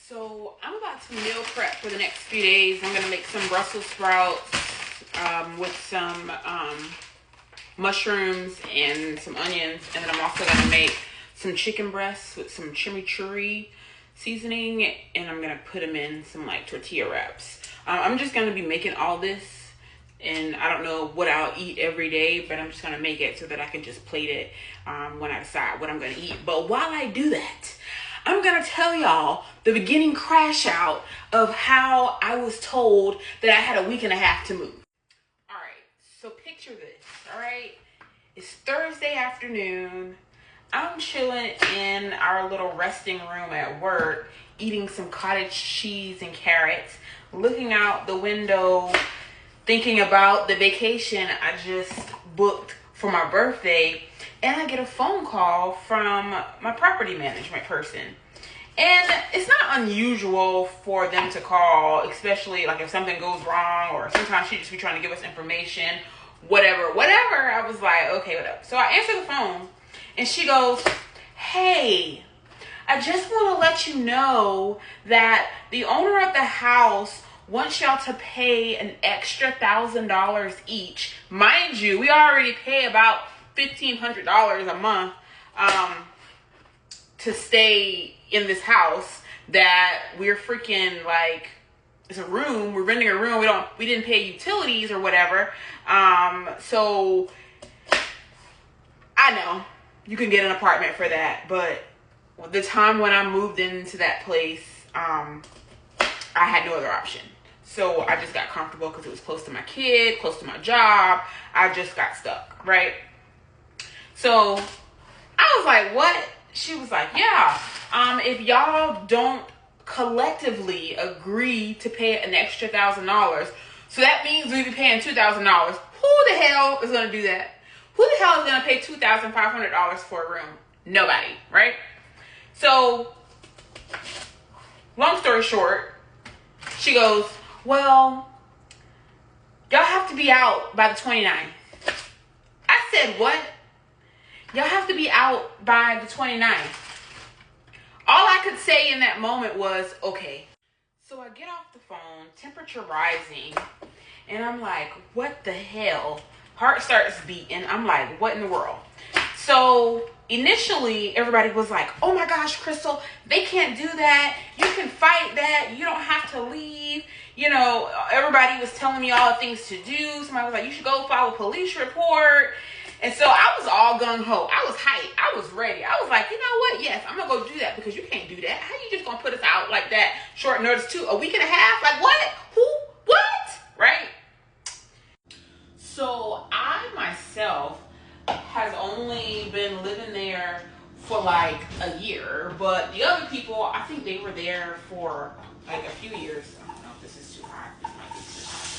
So I'm about to meal prep for the next few days. I'm gonna make some Brussels sprouts with some mushrooms and some onions, and then I'm also gonna make some chicken breasts with some chimichurri seasoning, and I'm gonna put them in some like tortilla wraps. I'm just gonna be making all this, and I don't know what I'll eat every day, but I'm just gonna make it so that I can just plate it when I decide what I'm gonna eat. But while I do that, I'm gonna tell y'all the beginning crash out of how I was told that I had a week and a half to move. All right, so picture this, all right? It's Thursday afternoon. I'm chilling in our little resting room at work, eating some cottage cheese and carrots, looking out the window, thinking about the vacation I just booked for my birthday, and I get a phone call from my property management person. And it's not unusual for them to call, especially like if something goes wrong, or sometimes she just be trying to give us information, whatever. I was like, okay, what up? So I answer the phone and she goes, hey, I just want to let you know that the owner of the house wants y'all to pay an extra $1,000 each. Mind you, we already pay about $1,500 a month to stay in this house that we're freaking like, it's a room, we're renting a room, we didn't pay utilities or whatever. So I know you can get an apartment for that, but the time when I moved into that place, I had no other option. So I just got comfortable because it was close to my kid, close to my job. I just got stuck, right? So I was like, what? She was like, yeah, if y'all don't collectively agree to pay an extra $1,000, so that means we'd be paying $2,000. Who the hell is going to do that? Who the hell is going to pay $2,500 for a room? Nobody, right? So, long story short, she goes, well, y'all have to be out by the 29th. I said, what? Y'all have to be out by the 29th. All I could say in that moment was, okay. So I get off the phone, temperature rising, and I'm like, what the hell? Heart starts beating. I'm like, what in the world? So initially, everybody was like, oh my gosh, Crystal, they can't do that. You can fight that. You don't have to leave. You know, everybody was telling me all the things to do. Somebody was like, you should go file a police report. And so I was all gung-ho. I was hyped. I was ready. I was like, you know what? Yes, I'm going to go do that because you can't do that. How you just going to put us out like that short notice too? A week and a half? Like what? Who? What? Right? So I myself has only been living there for like a year. But the other people, I think they were there for like a few years. I don't know if this is too hot. This might be too hot.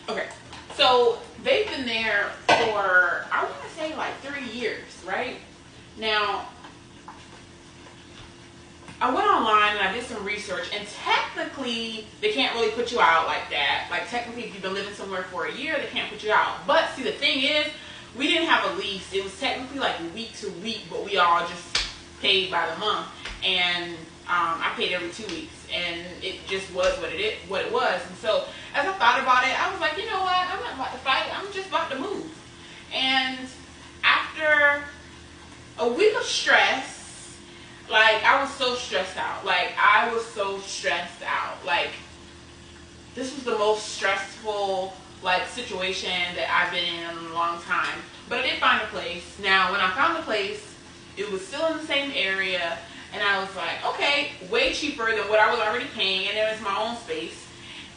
Okay, so they've been there for, I want to say like 3 years, right? Now, I went online and I did some research, and technically, they can't really put you out like that. Like, technically, if you've been living somewhere for a year, they can't put you out. But, see, the thing is, we didn't have a lease. It was technically like week to week, but we all just paid by the month. And I paid every 2 weeks, and it just was what it was. And so, as I thought about it, I was like, you know what? I'm not about to fight. I'm just about to move. And after a week of stress, like, I was so stressed out. Like, I was so stressed out. Like, this was the most stressful, like, situation that I've been in a long time. But I did find a place. Now, when I found the place, it was still in the same area. And I was like, okay, way cheaper than what I was already paying. And it was my own space.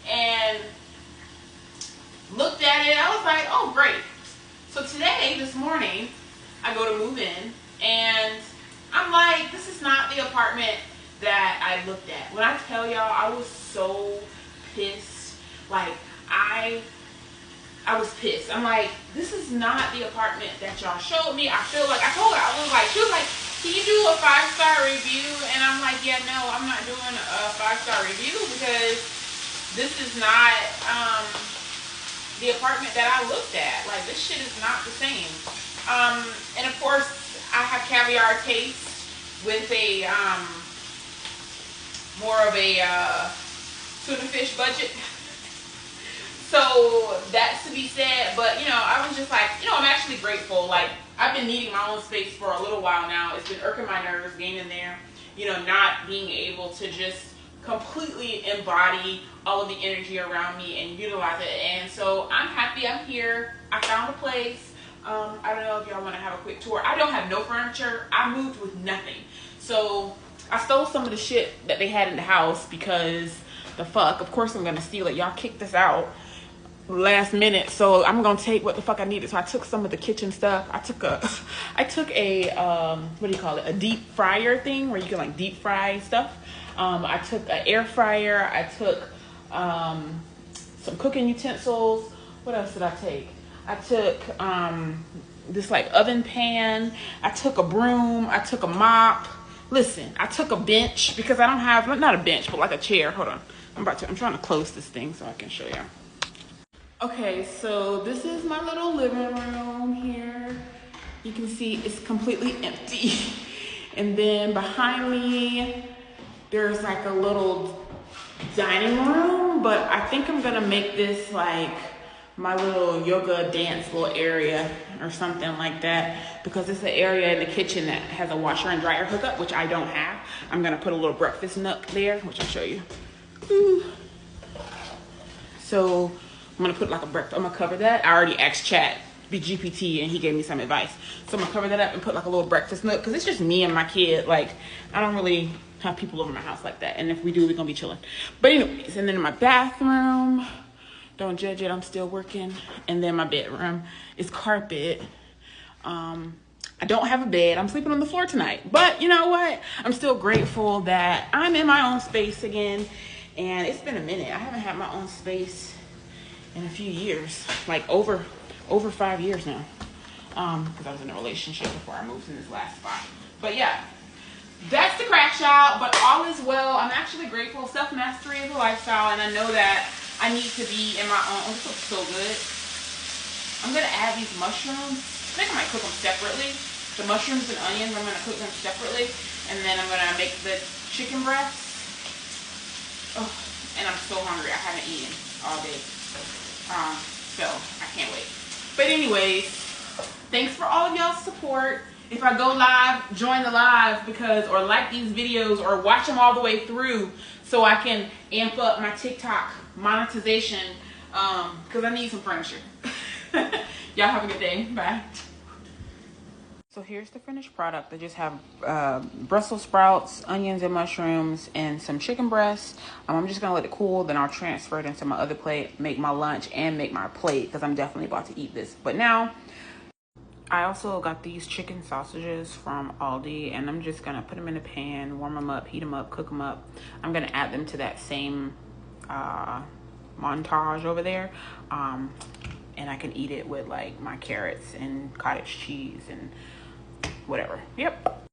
And looked at it. I was like, oh, great. So today, this morning, I go to move in. And I'm like, this is not the apartment that I looked at. When I tell y'all, I was so pissed. Like, I was pissed. I'm like, this is not the apartment that y'all showed me. I feel like, I told her, she was like, can you do a 5-star review? And I'm like, yeah, no, I'm not doing a 5-star review because this is not the apartment that I looked at. Like, this shit is not the same. And of course, I have caviar taste with a more of a tuna fish budget. So that's to be said. But, you know, I was just like, you know, I'm actually grateful. Like, I've been needing my own space for a little while now. It's been irking my nerves being in there, you know, not being able to just completely embody all of the energy around me and utilize it. And so I'm happy I'm here. I found a place. I don't know if y'all want to have a quick tour. I don't have no furniture. I moved with nothing. So I stole some of the shit that they had in the house because the fuck, of course I'm gonna steal it. Y'all kicked us out last minute, so I'm gonna take what the fuck I needed. So I took some of the kitchen stuff. I took a what do you call it, a deep fryer thing where you can like deep fry stuff. I took an air fryer. I took some cooking utensils. What else did I take? I took this like oven pan. I took a broom. I took a mop. Listen, I took a bench because I don't have, not a bench, but like a chair. Hold on, I'm trying to close this thing so I can show you. Okay, so this is my little living room here. You can see it's completely empty. And then behind me, there's like a little dining room, but I think I'm gonna make this like my little yoga dance little area or something like that, because it's an area in the kitchen that has a washer and dryer hookup, which I don't have. I'm gonna put a little breakfast nook there, which I'll show you. So I'm gonna put like I'm gonna cover that. I already asked Chat GPT and he gave me some advice. So I'm gonna cover that up and put like a little breakfast nook, because it's just me and my kid. Like, I don't really have people over my house like that. And if we do, we're gonna be chilling. But anyways, and then in my bathroom, don't judge it, I'm still working. And then my bedroom is carpet. I don't have a bed. I'm sleeping on the floor tonight. But you know what? I'm still grateful that I'm in my own space again. And it's been a minute. I haven't had my own space in a few years. Like over 5 years now. Because I was in a relationship before I moved in this last spot. But yeah, that's the crash out. But all is well. I'm actually grateful. Self-mastery is a lifestyle. And I know that I need to be in my own. Oh, this looks so good. I'm going to add these mushrooms. I think I might cook them separately. The mushrooms and onions, I'm going to cook them separately. And then I'm going to make the chicken breasts. Oh, and I'm so hungry. I haven't eaten all day. So I can't wait. But anyways, thanks for all of y'all's support. If I go live, join the live, or like these videos, or watch them all the way through so I can amp up my TikTok monetization, because I need some furniture. Y'all have a good day. Bye. So here's the finished product. I just have Brussels sprouts, onions and mushrooms, and some chicken breasts. I'm just gonna let it cool, then I'll transfer it into my other plate, make my lunch, and make my plate, because I'm definitely about to eat this. But now, I also got these chicken sausages from Aldi, and I'm just gonna put them in a pan, warm them up, heat them up, cook them up. I'm gonna add them to that same montage over there, and I can eat it with like my carrots and cottage cheese and whatever. Yep.